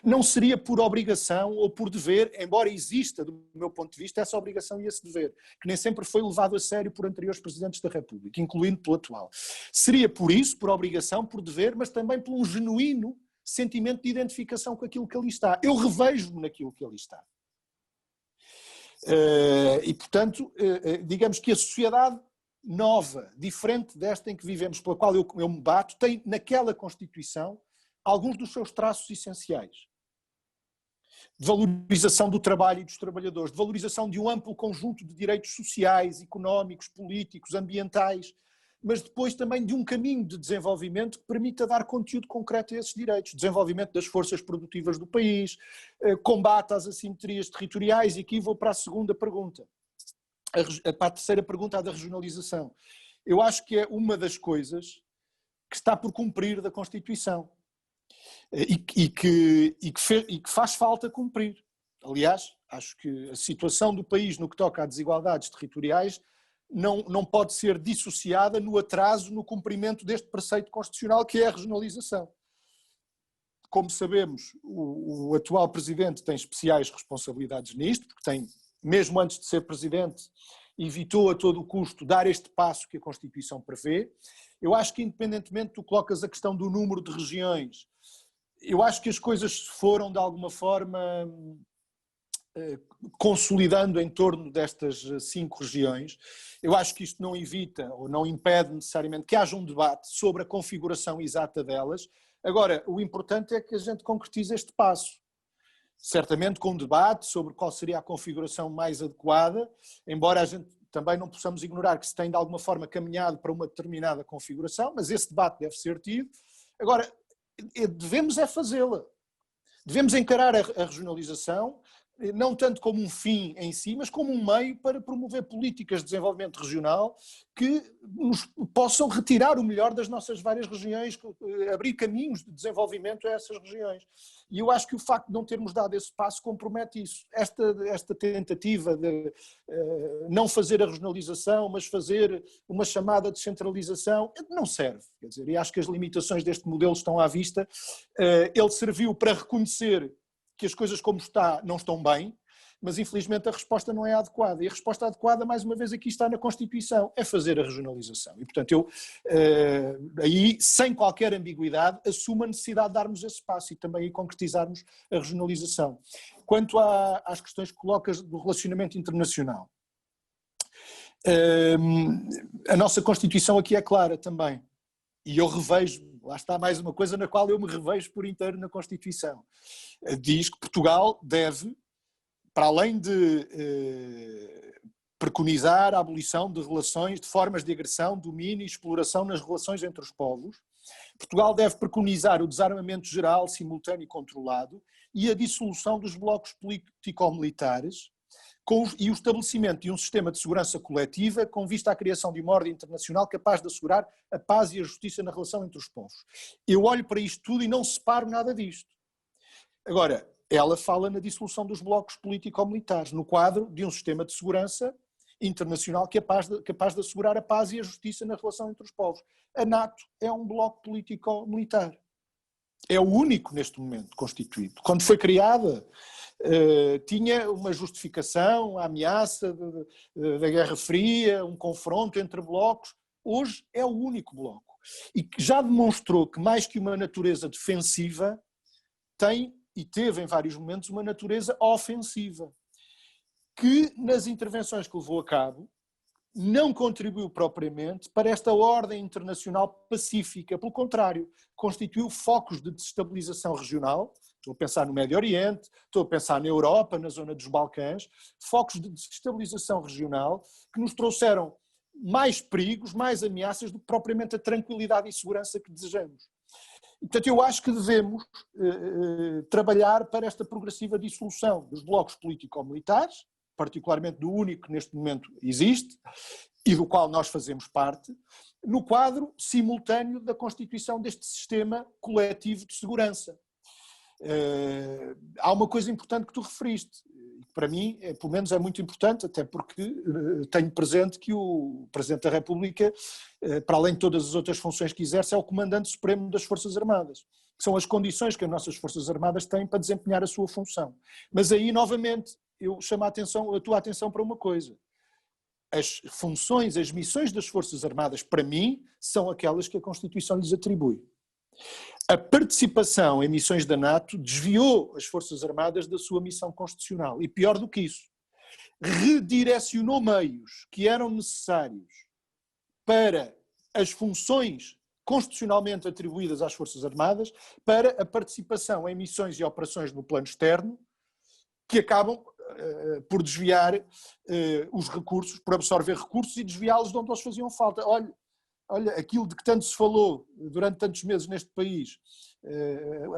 S2: Não seria por obrigação ou por dever, embora exista, do meu ponto de vista, essa obrigação e esse dever, que nem sempre foi levado a sério por anteriores Presidentes da República, incluindo pelo atual. Seria por isso, por obrigação, por dever, mas também por um genuíno sentimento de identificação com aquilo que ali está. Eu revejo-me naquilo que ali está. E, portanto, digamos que a sociedade nova, diferente desta em que vivemos, pela qual eu me bato, tem naquela Constituição alguns dos seus traços essenciais. De valorização do trabalho e dos trabalhadores, de valorização de um amplo conjunto de direitos sociais, económicos, políticos, ambientais, mas depois também de um caminho de desenvolvimento que permita dar conteúdo concreto a esses direitos. Desenvolvimento das forças produtivas do país, combate às assimetrias territoriais, e aqui vou para a segunda pergunta. Para a terceira pergunta, a da regionalização. Eu acho que é uma das coisas que está por cumprir da Constituição e que faz falta cumprir. Aliás, acho que a situação do país no que toca a desigualdades territoriais não pode ser dissociada no atraso no cumprimento deste preceito constitucional que é a regionalização. Como sabemos, o atual Presidente tem especiais responsabilidades nisto, porque tem, mesmo antes de ser Presidente, evitou a todo o custo dar este passo que a Constituição prevê. Eu acho que, independentemente, tu colocas a questão do número de regiões, eu acho que as coisas foram, de alguma forma, consolidando em torno destas 5 regiões. Eu acho que isto não evita ou não impede necessariamente que haja um debate sobre a configuração exata delas. Agora, o importante é que a gente concretize este passo. Certamente com um debate sobre qual seria a configuração mais adequada, embora a gente também não possamos ignorar que se tem de alguma forma caminhado para uma determinada configuração, mas esse debate deve ser tido. Agora, devemos é fazê-la. Devemos encarar a regionalização não tanto como um fim em si, mas como um meio para promover políticas de desenvolvimento regional que nos possam retirar o melhor das nossas várias regiões, abrir caminhos de desenvolvimento a essas regiões. E eu acho que o facto de não termos dado esse passo compromete isso. Esta tentativa de não fazer a regionalização, mas fazer uma chamada descentralização, não serve. Quer dizer, e acho que as limitações deste modelo estão à vista. Ele serviu para reconhecer que as coisas como está não estão bem, mas infelizmente a resposta não é adequada. E a resposta adequada, mais uma vez, aqui está na Constituição, é fazer a regionalização. E, portanto, eu aí, sem qualquer ambiguidade, assumo a necessidade de darmos esse passo e também concretizarmos a regionalização. Quanto às questões que colocas do relacionamento internacional, a nossa Constituição aqui é clara também. E eu revejo, lá está mais uma coisa na qual eu me revejo por inteiro na Constituição. Diz que Portugal deve, para além de preconizar a abolição de relações, de formas de agressão, domínio e exploração nas relações entre os povos, Portugal deve preconizar o desarmamento geral, simultâneo e controlado e a dissolução dos blocos político-militares e o estabelecimento de um sistema de segurança coletiva com vista à criação de uma ordem internacional capaz de assegurar a paz e a justiça na relação entre os povos. Eu olho para isto tudo e não separo nada disto. Agora, ela fala na dissolução dos blocos político-militares, no quadro de um sistema de segurança internacional capaz de assegurar a paz e a justiça na relação entre os povos. A NATO é um bloco político-militar. É o único neste momento constituído. Quando foi criada, tinha uma justificação, a ameaça da Guerra Fria, um confronto entre blocos. Hoje é o único bloco. E que já demonstrou que mais que uma natureza defensiva, tem e teve em vários momentos uma natureza ofensiva, que nas intervenções que levou a cabo não contribuiu propriamente para esta ordem internacional pacífica. Pelo contrário, constituiu focos de desestabilização regional. Estou a pensar no Médio Oriente, estou a pensar na Europa, na zona dos Balcãs, focos de desestabilização regional que nos trouxeram mais perigos, mais ameaças do que propriamente a tranquilidade e segurança que desejamos. E, portanto, eu acho que devemos trabalhar para esta progressiva dissolução dos blocos político-militares, particularmente do único que neste momento existe e do qual nós fazemos parte, no quadro simultâneo da constituição deste sistema coletivo de segurança. Há uma coisa importante que tu referiste, que para mim, pelo menos é muito importante, até porque tenho presente que o Presidente da República, para além de todas as outras funções que exerce, é o Comandante Supremo das Forças Armadas, que são as condições que as nossas Forças Armadas têm para desempenhar a sua função. Mas aí, novamente, eu chamo a tua atenção para uma coisa. As funções, as missões das Forças Armadas, para mim, são aquelas que a Constituição lhes atribui. A participação em missões da NATO desviou as Forças Armadas da sua missão constitucional. E pior do que isso, redirecionou meios que eram necessários para as funções constitucionalmente atribuídas às Forças Armadas para a participação em missões e operações no plano externo, que acabam por desviar os recursos, por absorver recursos e desviá-los de onde eles faziam falta. Olha, aquilo de que tanto se falou durante tantos meses neste país,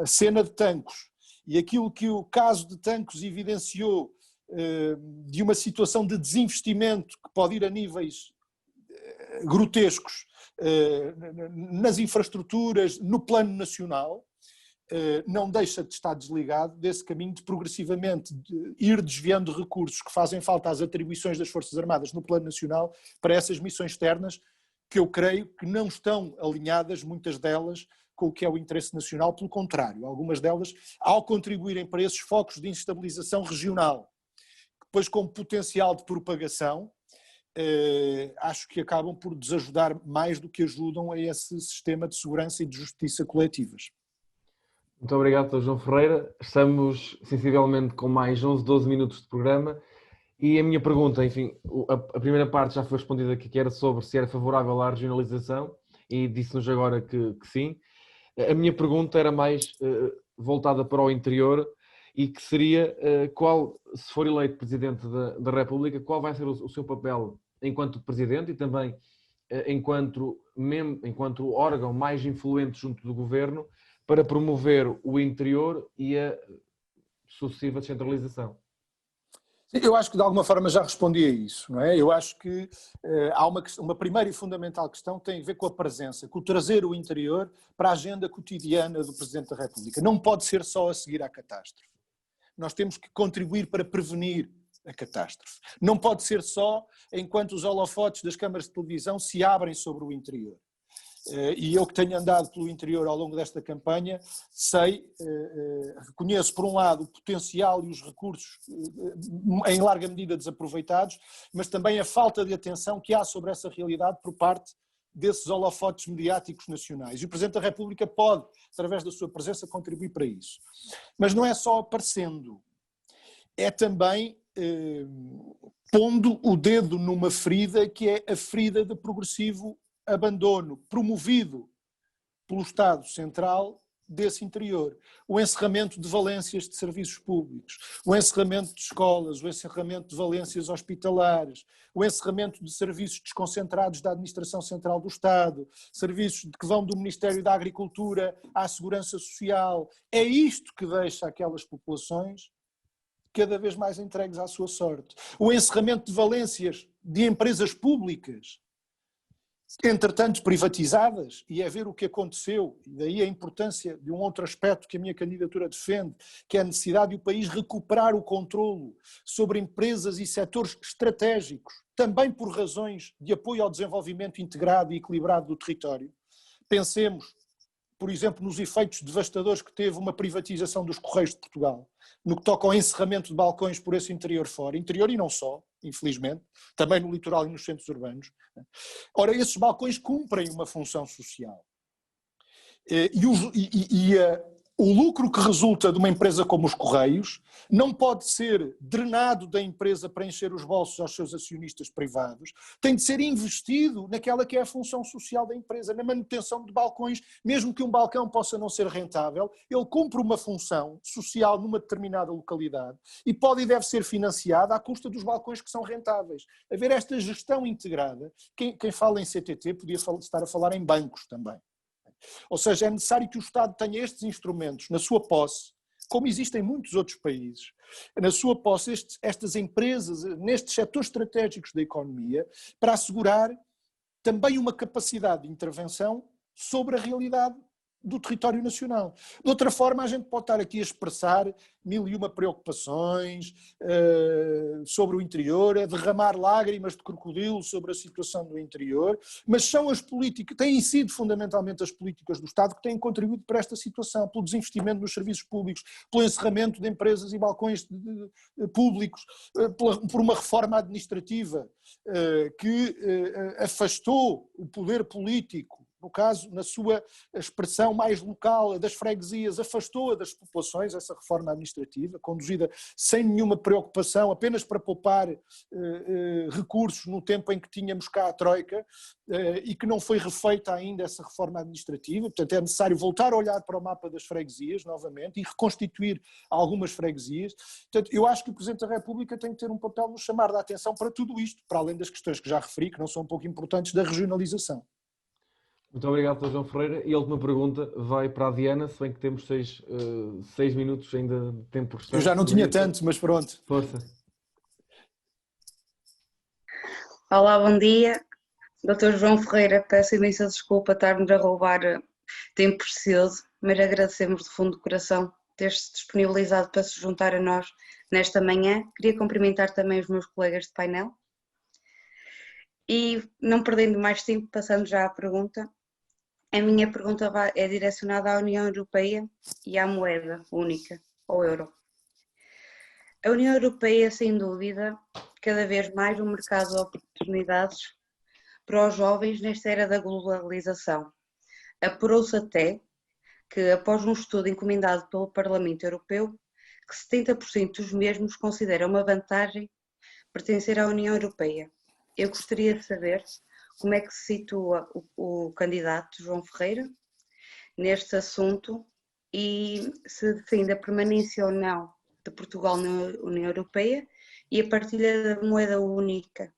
S2: a cena de Tancos, e aquilo que o caso de Tancos evidenciou de uma situação de desinvestimento que pode ir a níveis grotescos nas infraestruturas, no plano nacional, não deixa de estar desligado desse caminho de progressivamente ir desviando recursos que fazem falta às atribuições das Forças Armadas no plano nacional para essas missões externas que eu creio que não estão alinhadas, muitas delas, com o que é o interesse nacional, pelo contrário, algumas delas, ao contribuírem para esses focos de instabilização regional, depois com potencial de propagação, acho que acabam por desajudar mais do que ajudam a esse sistema de segurança e de justiça coletivas.
S1: Muito obrigado, Dr. João Ferreira. Estamos sensivelmente com mais 11, 12 minutos de programa e a minha pergunta, enfim, a primeira parte já foi respondida aqui, que era sobre se era favorável à regionalização e disse-nos agora que sim. A minha pergunta era mais voltada para o interior e que seria qual, se for eleito Presidente da República, qual vai ser o seu papel enquanto presidente e também enquanto órgão mais influente junto do governo para promover o interior e a sucessiva descentralização?
S2: Eu acho que de alguma forma já respondi a isso, não é? Eu acho que há uma primeira e fundamental questão que tem a ver com a presença, com o trazer o interior para a agenda cotidiana do Presidente da República. Não pode ser só a seguir à catástrofe. Nós temos que contribuir para prevenir a catástrofe. Não pode ser só enquanto os holofotes das câmaras de televisão se abrem sobre o interior. E eu que tenho andado pelo interior ao longo desta campanha, reconheço por um lado o potencial e os recursos em larga medida desaproveitados, mas também a falta de atenção que há sobre essa realidade por parte desses holofotes mediáticos nacionais. E o Presidente da República pode, através da sua presença, contribuir para isso. Mas não é só aparecendo, é também pondo o dedo numa ferida que é a ferida de progressivo abandono promovido pelo Estado Central desse interior. O encerramento de valências de serviços públicos, o encerramento de escolas, o encerramento de valências hospitalares, o encerramento de serviços desconcentrados da Administração Central do Estado, serviços que vão do Ministério da Agricultura à Segurança Social. É isto que deixa aquelas populações cada vez mais entregues à sua sorte. O encerramento de valências de empresas públicas, entretanto privatizadas, e é ver o que aconteceu, e daí a importância de um outro aspecto que a minha candidatura defende, que é a necessidade de o país recuperar o controlo sobre empresas e setores estratégicos, também por razões de apoio ao desenvolvimento integrado e equilibrado do território. Pensemos, por exemplo, nos efeitos devastadores que teve uma privatização dos Correios de Portugal, no que toca ao encerramento de balcões por esse interior fora, interior e não só, infelizmente, também no litoral e nos centros urbanos. Ora, esses balcões cumprem uma função social. O lucro que resulta de uma empresa como os Correios não pode ser drenado da empresa para encher os bolsos aos seus acionistas privados, tem de ser investido naquela que é a função social da empresa, na manutenção de balcões, mesmo que um balcão possa não ser rentável, ele cumpre uma função social numa determinada localidade e pode e deve ser financiado à custa dos balcões que são rentáveis. Haver esta gestão integrada, quem fala em CTT podia estar a falar em bancos também. Ou seja, é necessário que o Estado tenha estes instrumentos na sua posse, como existem em muitos outros países, na sua posse estas empresas, nestes setores estratégicos da economia, para assegurar também uma capacidade de intervenção sobre a realidade do território nacional. De outra forma, a gente pode estar aqui a expressar 1001 preocupações sobre o interior, a derramar lágrimas de crocodilo sobre a situação do interior, mas são as políticas, têm sido fundamentalmente as políticas do Estado que têm contribuído para esta situação, pelo desinvestimento nos serviços públicos, pelo encerramento de empresas e balcões públicos, por uma reforma administrativa que afastou o poder político, no caso, na sua expressão mais local, das freguesias, afastou-a das populações, essa reforma administrativa, conduzida sem nenhuma preocupação, apenas para poupar recursos no tempo em que tínhamos cá a Troika, e que não foi refeita ainda essa reforma administrativa. Portanto, é necessário voltar a olhar para o mapa das freguesias novamente e reconstituir algumas freguesias. Portanto, eu acho que o Presidente da República tem que ter um papel no chamar da atenção para tudo isto, para além das questões que já referi, que não são um pouco importantes, da regionalização.
S1: Muito obrigado, Sr. João Ferreira. E a última pergunta vai para a Diana, se bem que temos 6 minutos ainda de tempo restante.
S2: Eu já não tinha tanto, mas pronto.
S1: Força.
S5: Olá, bom dia. Dr. João Ferreira, peço imensa desculpa estar-nos a roubar tempo precioso, mas agradecemos de fundo do coração ter-se disponibilizado para se juntar a nós nesta manhã. Queria cumprimentar também os meus colegas de painel. E, não perdendo mais tempo, passando já à pergunta, a minha pergunta é direcionada à União Europeia e à moeda única, ao euro. A União Europeia, sem dúvida, cada vez mais um mercado de oportunidades para os jovens nesta era da globalização. Apurou-se até que, após um estudo encomendado pelo Parlamento Europeu, que 70% dos mesmos consideram uma vantagem pertencer à União Europeia. Eu gostaria de saber como é que se situa o candidato João Ferreira neste assunto e se defende a permanência ou não de Portugal na União Europeia e a partilha da moeda única.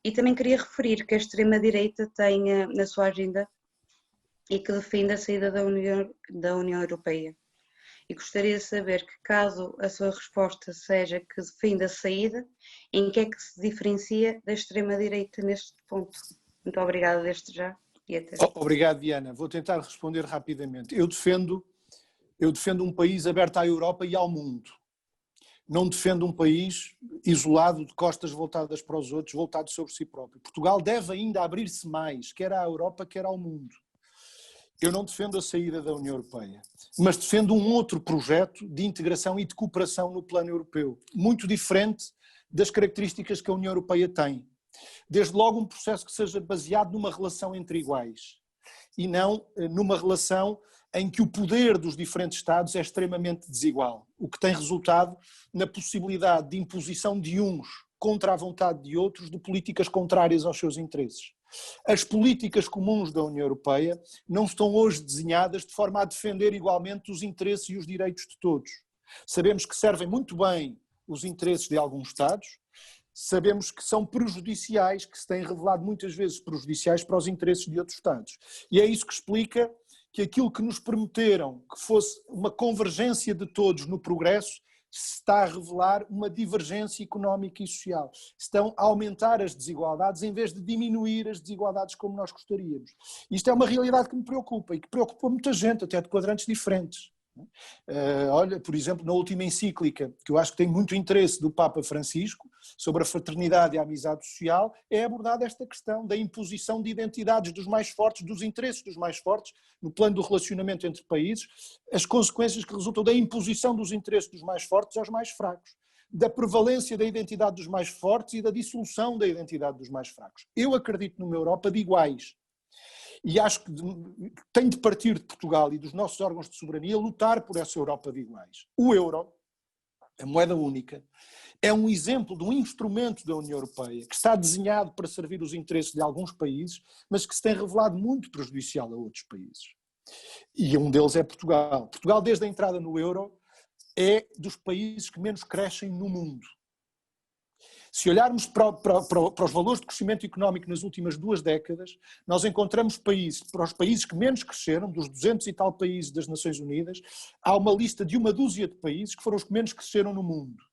S5: E também queria referir que a extrema-direita tem na sua agenda e que defende a saída da União Europeia. E gostaria de saber que, caso a sua resposta seja que defende a saída, em que é que se diferencia da extrema-direita neste ponto? Muito obrigada desde já e até.
S2: Obrigado, Diana. Vou tentar responder rapidamente. Eu defendo um país aberto à Europa e ao mundo. Não defendo um país isolado, de costas voltadas para os outros, voltado sobre si próprio. Portugal deve ainda abrir-se mais, quer à Europa, quer ao mundo. Eu não defendo a saída da União Europeia, mas defendo um outro projeto de integração e de cooperação no plano europeu, muito diferente das características que a União Europeia tem. Desde logo um processo que seja baseado numa relação entre iguais e não numa relação em que o poder dos diferentes Estados é extremamente desigual, o que tem resultado na possibilidade de imposição de uns contra a vontade de outros de políticas contrárias aos seus interesses. As políticas comuns da União Europeia não estão hoje desenhadas de forma a defender igualmente os interesses e os direitos de todos. Sabemos que servem muito bem os interesses de alguns Estados, sabemos que são prejudiciais, que se têm revelado muitas vezes prejudiciais para os interesses de outros Estados. E é isso que explica que aquilo que nos prometeram que fosse uma convergência de todos no progresso, se está a revelar uma divergência económica e social. Estão a aumentar as desigualdades em vez de diminuir as desigualdades como nós gostaríamos. Isto é uma realidade que me preocupa e que preocupa muita gente, até de quadrantes diferentes. Olha, por exemplo, na última encíclica, que eu acho que tem muito interesse do Papa Francisco, sobre a fraternidade e a amizade social, é abordada esta questão da imposição de identidades dos mais fortes, dos interesses dos mais fortes, no plano do relacionamento entre países, as consequências que resultam da imposição dos interesses dos mais fortes aos mais fracos, da prevalência da identidade dos mais fortes e da dissolução da identidade dos mais fracos. Eu acredito numa Europa de iguais. E acho que tem de partir de Portugal e dos nossos órgãos de soberania lutar por essa Europa de iguais. O euro, a moeda única, é um exemplo de um instrumento da União Europeia que está desenhado para servir os interesses de alguns países, mas que se tem revelado muito prejudicial a outros países. E um deles é Portugal. Portugal, desde a entrada no euro, é dos países que menos crescem no mundo. Se olharmos para os valores de crescimento económico nas últimas 2 décadas, nós encontramos países, para os países que menos cresceram, dos 200 e tal países das Nações Unidas, há uma lista de uma dúzia de países que foram os que menos cresceram no mundo.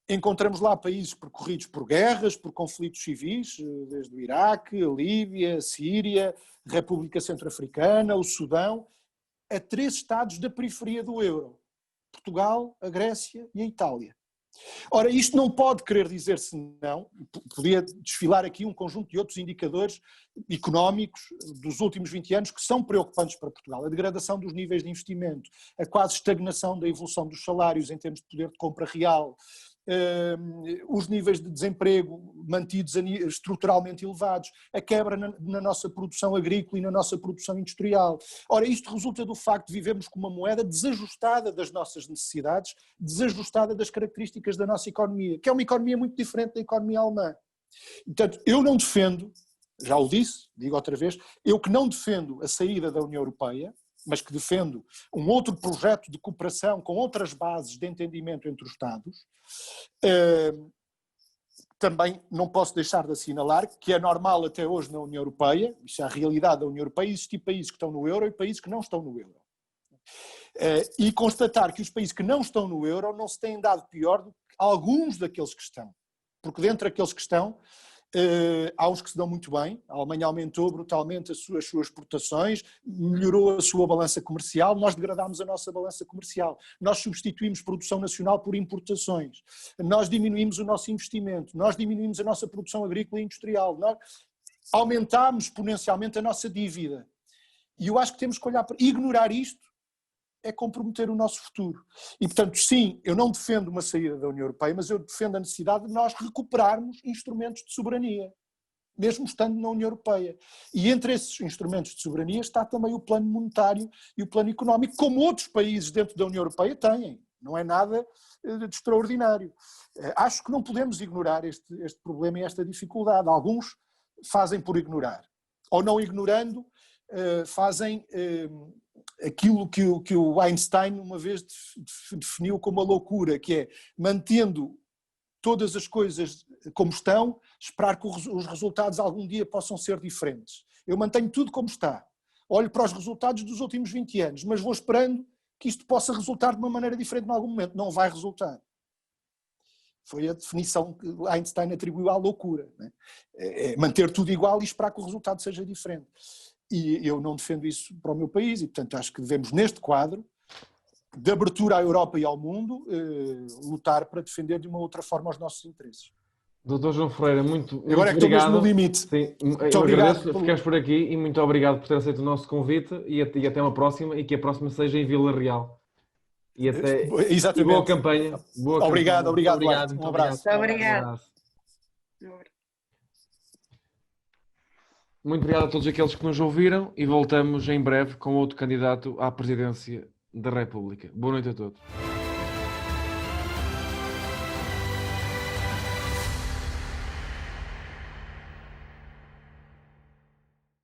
S2: Encontramos lá países percorridos por guerras, por conflitos civis, desde o Iraque, a Líbia, a Síria, a República Centro-Africana, o Sudão, a 3 estados da periferia do euro: Portugal, a Grécia e a Itália. Ora, isto não pode querer dizer senão, podia desfilar aqui um conjunto de outros indicadores económicos dos últimos 20 anos que são preocupantes para Portugal. A degradação dos níveis de investimento, a quase estagnação da evolução dos salários em termos de poder de compra real, os níveis de desemprego mantidos estruturalmente elevados, a quebra na nossa produção agrícola e na nossa produção industrial. Ora, isto resulta do facto de vivermos com uma moeda desajustada das nossas necessidades, desajustada das características da nossa economia, que é uma economia muito diferente da economia alemã. Portanto, eu não defendo, já o disse, digo outra vez, eu que não defendo a saída da União Europeia, mas que defendo um outro projeto de cooperação com outras bases de entendimento entre os Estados, também não posso deixar de assinalar que é normal até hoje na União Europeia, isso é a realidade da União Europeia, existir países que estão no euro e países que não estão no euro. E constatar que os países que não estão no euro não se têm dado pior do que alguns daqueles que estão. Porque dentre aqueles que estão, há uns que se dão muito bem. A Alemanha aumentou brutalmente as suas exportações, melhorou a sua balança comercial, nós degradámos a nossa balança comercial, nós substituímos produção nacional por importações, nós diminuímos o nosso investimento, nós diminuímos a nossa produção agrícola e industrial, nós aumentámos exponencialmente a nossa dívida. E eu acho que temos que olhar para ignorar isto. É comprometer o nosso futuro. E, portanto, sim, eu não defendo uma saída da União Europeia, mas eu defendo a necessidade de nós recuperarmos instrumentos de soberania, mesmo estando na União Europeia. E entre esses instrumentos de soberania está também o plano monetário e o plano económico, como outros países dentro da União Europeia têm. Não é nada de extraordinário. Acho que não podemos ignorar este problema e esta dificuldade. Alguns fazem por ignorar. Ou não ignorando, fazem aquilo que o Einstein uma vez definiu como a loucura, que é mantendo todas as coisas como estão, esperar que os resultados algum dia possam ser diferentes. Eu mantenho tudo como está. Olho para os resultados dos últimos 20 anos, mas vou esperando que isto possa resultar de uma maneira diferente em algum momento. Não vai resultar. Foi a definição que Einstein atribuiu à loucura. Né? É manter tudo igual e esperar que o resultado seja diferente. E eu não defendo isso para o meu país e, portanto, acho que devemos, neste quadro, de abertura à Europa e ao mundo, lutar para defender de uma outra forma os nossos interesses.
S1: Doutor João Ferreira, muito
S2: Agora é que estou
S1: obrigado.
S2: mesmo no limite.
S1: Sim,
S2: Muito
S1: eu
S2: obrigado
S1: agradeço ficares por aqui e muito obrigado por ter aceito o nosso convite e até uma próxima e que a próxima seja em Vila Real. E
S2: Exatamente.
S1: E boa campanha. Boa
S2: Obrigado,
S1: campanha.
S2: obrigado,
S4: Obrigado,
S2: Duarte.
S4: muito
S2: Um abraço.
S5: Muito
S1: Um
S5: obrigado.
S1: abraço. Muito obrigado a todos aqueles que nos ouviram e voltamos em breve com outro candidato à presidência da República. Boa noite a todos.